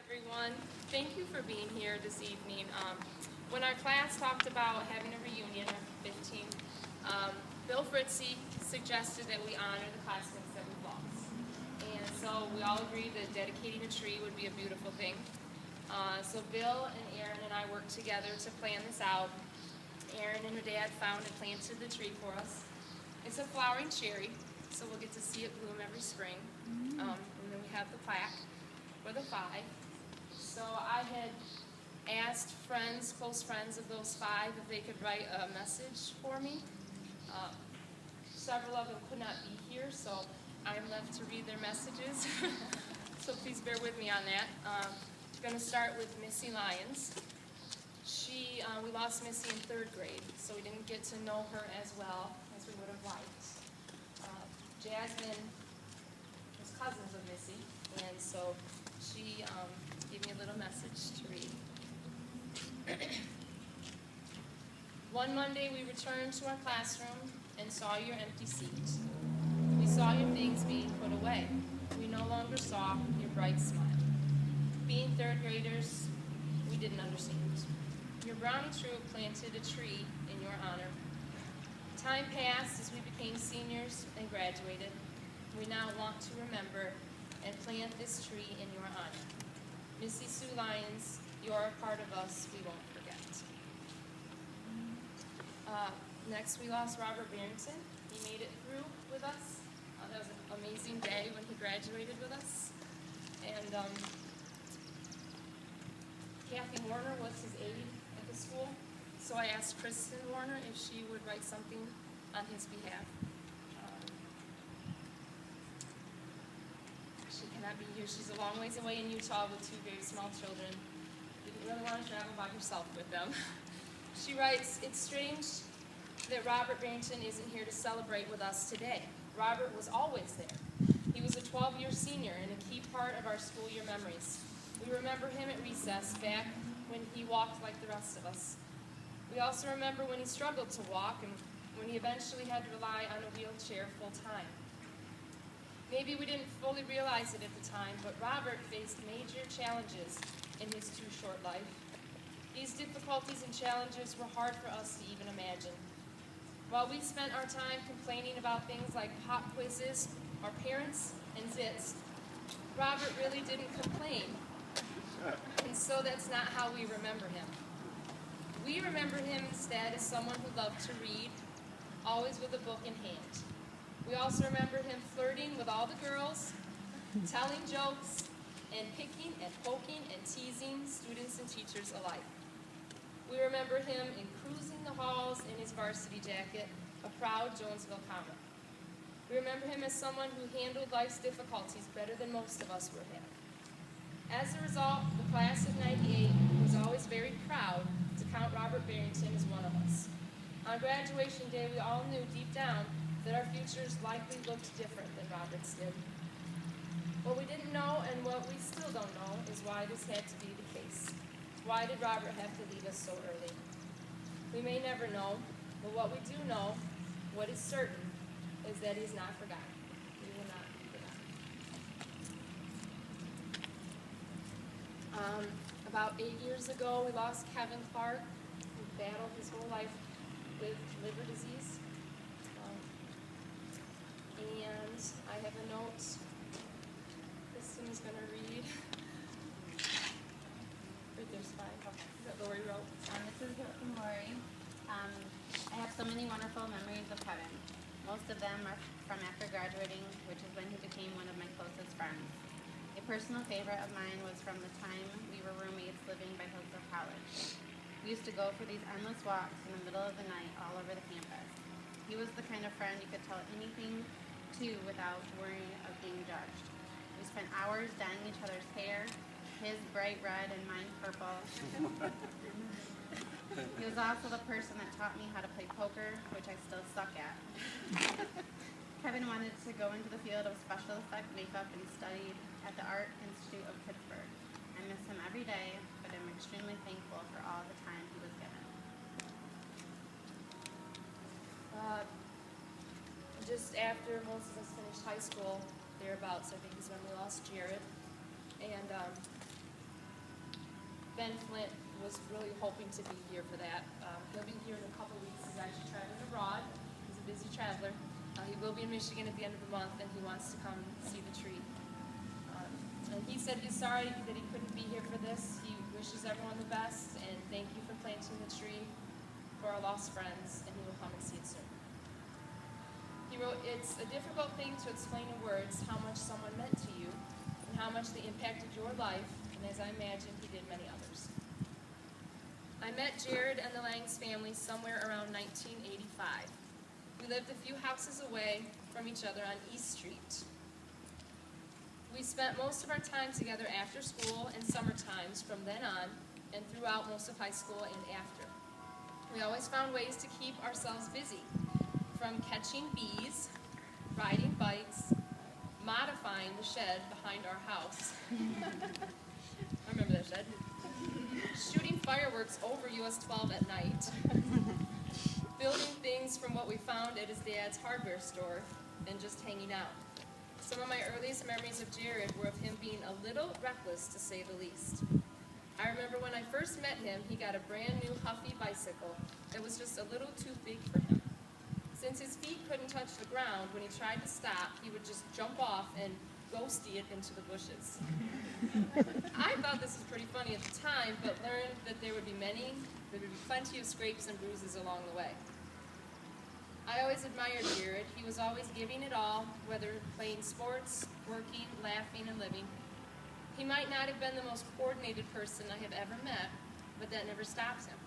Everyone. Thank you for being here this evening. When our class talked about having a reunion on 15th, Bill Fritzy suggested that we honor the classmates that we've lost. And so we all agreed that dedicating a tree would be a beautiful thing. So Bill and Aaron and I worked together to plan this out. Aaron and her dad found and planted the tree for us. It's a flowering cherry, so we'll get to see it bloom every spring. And then we have the plaque for the 5. So I had asked friends, close friends of those 5, if they could write a message for me. Several of them could not be here, so I'm left to read their messages. So please bear with me on that. I'm going to start with Missy Lyons. We lost Missy in 3rd grade, so we didn't get to know her as well as we would have liked. Jasmine was cousins of Missy, and so she gave me a little message to read. One Monday we returned to our classroom and saw your empty seat. We saw your things being put away. We no longer saw your bright smile. Being 3rd graders, we didn't understand. Your brownie troop planted a tree in your honor. Time passed as we became seniors and graduated. We now want to remember and plant this tree in your honor. Missy Sue Lyons, you're a part of us we won't forget. Next, we lost Robert Barrington. He made it through with us. That was an amazing day when he graduated with us. And Kathy Warner was his aide at the school, so I asked Kristen Warner if she would write something on his behalf. She cannot be here. She's a long ways away in Utah with 2 very small children. Didn't really want to travel by herself with them. She writes, "It's strange that Robert Barrington isn't here to celebrate with us today. Robert was always there. He was a 12-year senior and a key part of our school year memories. We remember him at recess back when he walked like the rest of us. We also remember when he struggled to walk and when he eventually had to rely on a wheelchair full time. Maybe we didn't fully realize it at the time, but Robert faced major challenges in his too short life. These difficulties and challenges were hard for us to even imagine. While we spent our time complaining about things like pop quizzes, our parents, and zits, Robert really didn't complain. And so that's not how we remember him. We remember him instead as someone who loved to read, always with a book in hand. We also remember him flirting with all the girls, telling jokes, and picking and poking and teasing students and teachers alike. We remember him in cruising the halls in his varsity jacket, a proud Jonesville comma. We remember him as someone who handled life's difficulties better than most of us would have. As a result, the class of '98 was always very proud to count Robert Barrington as one of us. On graduation day, we all knew deep down that our futures likely looked different than Robert's did. What we didn't know and what we still don't know is why this had to be the case. Why did Robert have to leave us so early? We may never know, but what we do know, what is certain, is that he's not forgotten. He will not be forgotten. About 8 years ago, we lost Kevin Clark, who battled his whole life with liver disease. And I have a note Kristen is going to read. Right there's 5. Okay. That Lori wrote. This is from Lori. I have so many wonderful memories of Kevin. Most of them are from after graduating, which is when he became one of my closest friends. A personal favorite of mine was from the time we were roommates living by Hillsdale College. We used to go for these endless walks in the middle of the night all over the campus. He was the kind of friend you could tell anything to without worrying of being judged. We spent hours dyeing each other's hair, his bright red and mine purple. He was also the person that taught me how to play poker, which I still suck at. Kevin wanted to go into the field of special effect makeup and studied at the Art Institute of Pittsburgh. I miss him every day, but I'm extremely thankful for all the time he was given. Just after most of us finished high school, thereabouts, I think is when we lost Jared. And Ben Flint was really hoping to be here for that. He'll be here in a couple weeks. He's actually traveling abroad. He's a busy traveler. He will be in Michigan at the end of the month, and he wants to come see the tree. And he said he's sorry that he couldn't be here for this. He wishes everyone the best, and thank you for planting the tree for our lost friends, and he will come and see it soon. He wrote, "It's a difficult thing to explain in words how much someone meant to you and how much they impacted your life, and as I imagine, he did many others." I met Jared and the Langs family somewhere around 1985. We lived a few houses away from each other on East Street. We spent most of our time together after school and summer times from then on and throughout most of high school and after. We always found ways to keep ourselves busy, from catching bees, riding bikes, modifying the shed behind our house. I remember that shed. Shooting fireworks over US 12 at night. Building things from what we found at his dad's hardware store, and just hanging out. Some of my earliest memories of Jared were of him being a little reckless, to say the least. I remember when I first met him, he got a brand new Huffy bicycle that was just a little too big for him. Since his feet couldn't touch the ground, when he tried to stop, he would just jump off and ghosty it into the bushes. I thought this was pretty funny at the time, but learned that there would be plenty of scrapes and bruises along the way. I always admired Jared. He was always giving it all, whether playing sports, working, laughing, and living. He might not have been the most coordinated person I have ever met, but that never stops him.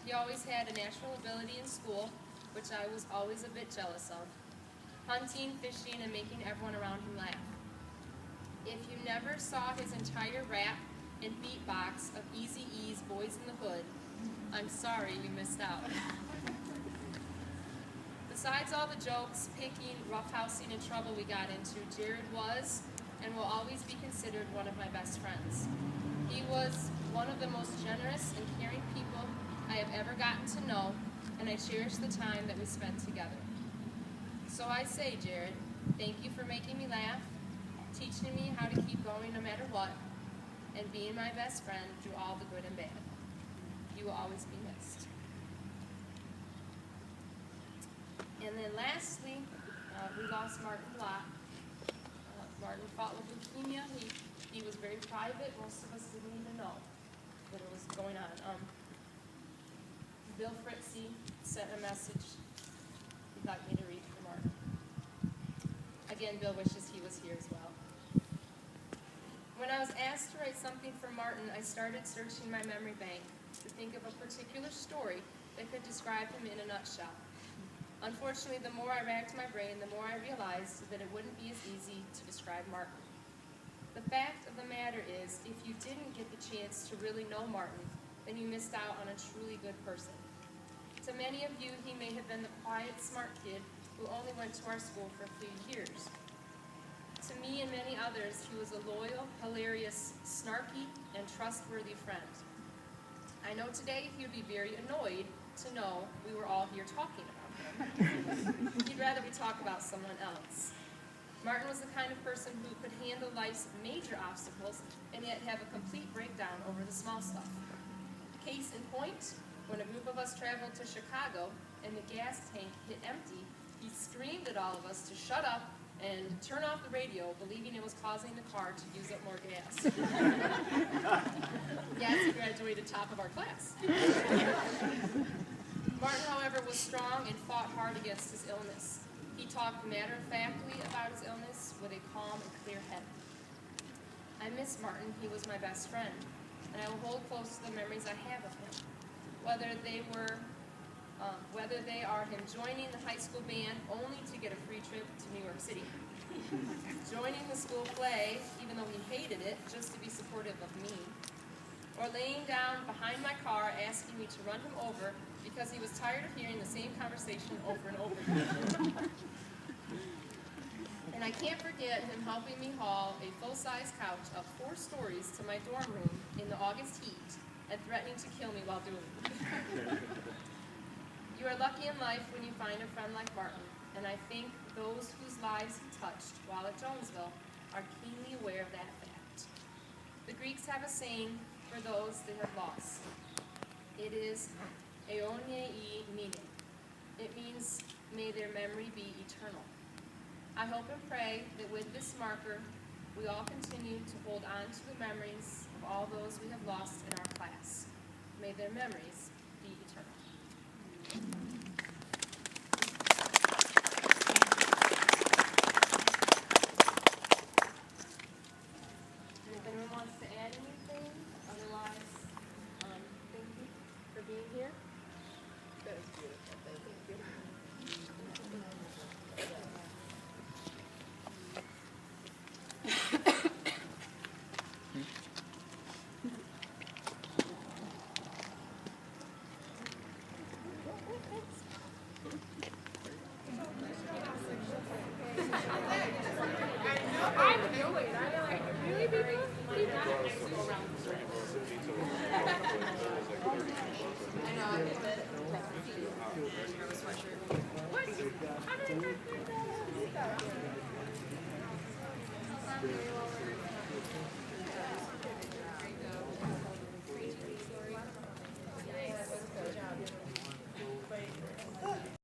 He always had a natural ability in school, which I was always a bit jealous of. Hunting, fishing, and making everyone around him laugh. If you never saw his entire rap and beatbox of Eazy-E's Boys in the Hood, I'm sorry you missed out. Besides all the jokes, picking, roughhousing, and trouble we got into, Jared was and will always be considered one of my best friends. He was one of the most generous and caring people I have ever gotten to know, and I cherish the time that we spent together. So I say, Jared, thank you for making me laugh, teaching me how to keep going no matter what, and being my best friend through all the good and bad. You will always be missed. And then lastly, we lost Martin Lott. Martin fought with leukemia. He was very private. Most of us didn't even know that it was going on. Bill Fritzy sent a message he'd like me to read for Martin. Again, Bill wishes he was here as well. When I was asked to write something for Martin, I started searching my memory bank to think of a particular story that could describe him in a nutshell. Unfortunately, the more I racked my brain, the more I realized that it wouldn't be as easy to describe Martin. The fact of the matter is, if you didn't get the chance to really know Martin, then you missed out on a truly good person. To many of you, he may have been the quiet, smart kid who only went to our school for a few years. To me and many others, he was a loyal, hilarious, snarky, and trustworthy friend. I know today he would be very annoyed to know we were all here talking about him. He'd rather we talk about someone else. Martin was the kind of person who could handle life's major obstacles and yet have a complete breakdown over the small stuff. Case in point, when a group of us traveled to Chicago and the gas tank hit empty, he screamed at all of us to shut up and turn off the radio, believing it was causing the car to use up more gas. Yes, he graduated top of our class. Martin, however, was strong and fought hard against his illness. He talked matter-of-factly about his illness with a calm and clear head. I miss Martin. He was my best friend, and I will hold close to the memories I have of him. Whether they are him joining the high school band only to get a free trip to New York City, joining the school play, even though he hated it, just to be supportive of me, or laying down behind my car asking me to run him over because he was tired of hearing the same conversation over and over again. And I can't forget him helping me haul a full-size couch up 4 stories to my dorm room in the August heat and threatening to kill me while doing it. You are lucky in life when you find a friend like Martin, and I think those whose lives he touched while at Jonesville are keenly aware of that fact. The Greeks have a saying, for those they have lost. It is Aonei, meaning. It means, may their memory be eternal. I hope and pray that with this marker, we all continue to hold on to the memories of all those we have lost in our class. May their memories be eternal. And if anyone wants to add anything, otherwise, thank you for being here. That is beautiful. Thank you. I know it. I know it. Really, people?